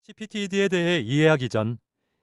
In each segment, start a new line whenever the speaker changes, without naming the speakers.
CPTED에 대해 이해하기 전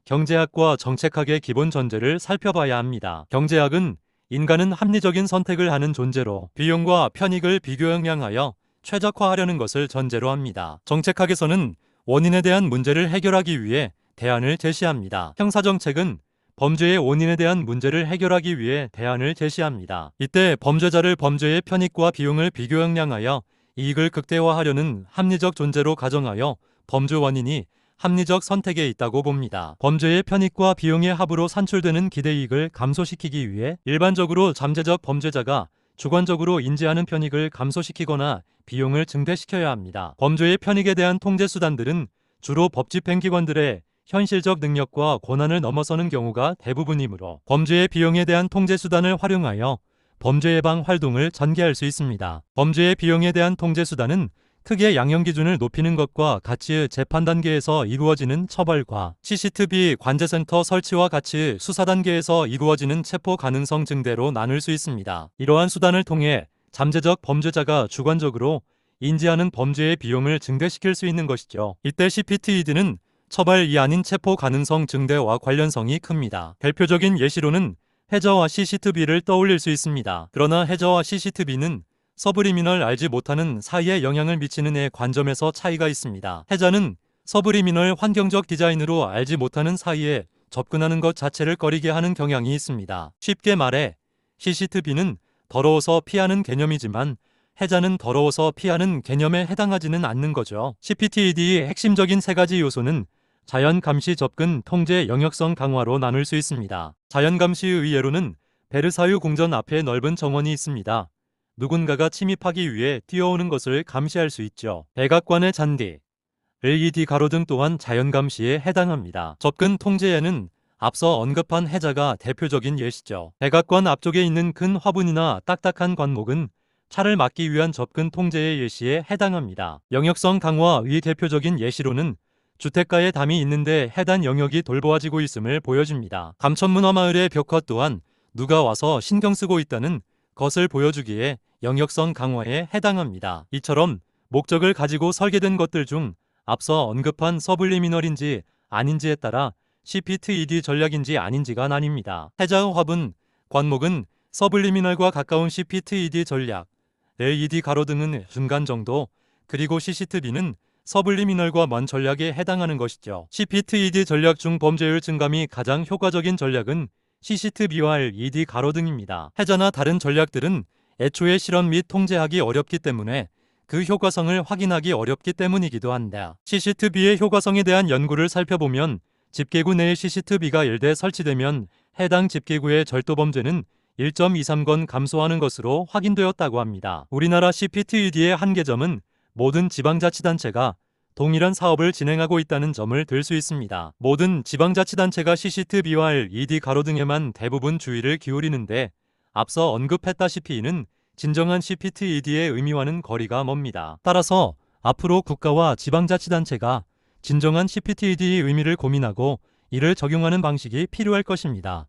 경제학과 정책학의 기본 전제를 살펴봐야 합니다. 경제학은 인간은 합리적인 선택을 하는 존재로 비용과 편익을 비교형량하여 최적화하려는 것을 전제로 합니다. 정책학에서는 원인에 대한 문제를 해결하기 위해 대안을 제시합니다. 형사정책은 범죄의 원인에 대한 문제를 해결하기 위해 대안을 제시합니다. 이때 범죄자를 범죄의 편익과 비용을 비교형량하여 이익을 극대화하려는 합리적 존재로 가정하여 범죄 원인이 합리적 선택에 있다고 봅니다. 범죄의 편익과 비용의 합으로 산출되는 기대이익을 감소시키기 위해 일반적으로 잠재적 범죄자가 주관적으로 인지하는 편익을 감소시키거나 비용을 증대시켜야 합니다. 범죄의 편익에 대한 통제 수단들은 주로 법집행기관들의 현실적 능력과 권한을 넘어서는 경우가 대부분이므로 범죄의 비용에 대한 통제 수단을 활용하여 범죄 예방 활동을 전개할 수 있습니다. 범죄의 비용에 대한 통제 수단은 크게 양형 기준을 높이는 것과 같이 재판 단계에서 이루어지는 처벌과 CCTV 관제센터 설치와 같이 수사 단계에서 이루어지는 체포 가능성 증대로 나눌 수 있습니다. 이러한 수단을 통해 잠재적 범죄자가 주관적으로 인지하는 범죄의 비용을 증대시킬 수 있는 것이죠. 이때 CPTED는 처벌이 아닌 체포 가능성 증대와 관련성이 큽니다. 대표적인 예시로는 해저와 CCTV를 떠올릴 수 있습니다. 그러나 해저와 CCTV는 서브리미널 알지 못하는 사이에 영향을 미치는 의 관점에서 차이가 있습니다. 해저는 서브리미널 환경적 디자인으로 알지 못하는 사이에 접근하는 것 자체를 꺼리게 하는 경향이 있습니다. 쉽게 말해 CCTV는 더러워서 피하는 개념이지만 해저는 더러워서 피하는 개념에 해당하지는 않는 거죠. CPTED의 핵심적인 세 가지 요소는 자연감시 접근 통제 영역성 강화로 나눌 수 있습니다. 자연감시의 예로는 베르사유 궁전 앞에 넓은 정원이 있습니다. 누군가가 침입하기 위해 뛰어오는 것을 감시할 수 있죠. 백악관의 잔디, LED 가로등 또한 자연감시에 해당합니다. 접근 통제에는 앞서 언급한 해저가 대표적인 예시죠. 백악관 앞쪽에 있는 큰 화분이나 딱딱한 관목은 차를 막기 위한 접근 통제의 예시에 해당합니다. 영역성 강화의 대표적인 예시로는 주택가에 담이 있는데 해당 영역이 돌보아지고 있음을 보여줍니다. 감천문화마을의 벽화 또한 누가 와서 신경 쓰고 있다는 것을 보여주기에 영역성 강화에 해당합니다. 이처럼 목적을 가지고 설계된 것들 중 앞서 언급한 서블리미널인지 아닌지에 따라 CPTED 전략인지 아닌지가 나뉩니다. 해저의 화분, 관목은 서블리미널과 가까운 CPTED 전략, LED 가로등은 중간 정도, 그리고 CCTV는 서블리미널과 먼 전략에 해당하는 것이죠. CPTED 전략 중 범죄율 증감이 가장 효과적인 전략은 CCTV와 LED 가로등입니다. 해저나 다른 전략들은 애초에 실험 및 통제하기 어렵기 때문에 그 효과성을 확인하기 어렵기 때문이기도 한다. CCTV의 효과성에 대한 연구를 살펴보면 집계구 내에 CCTV가 1대 설치되면 해당 집계구의 절도범죄는 1.23건 감소하는 것으로 확인되었다고 합니다. 우리나라 CPTED의 한계점은 모든 지방자치단체가 동일한 사업을 진행하고 있다는 점을 들 수 있습니다. 모든 지방자치단체가 CCTV와 LED 가로등에만 대부분 주의를 기울이는데 앞서 언급했다시피 이는 진정한 CPTED의 의미와는 거리가 멉니다. 따라서 앞으로 국가와 지방자치단체가 진정한 CPTED의 의미를 고민하고 이를 적용하는 방식이 필요할 것입니다.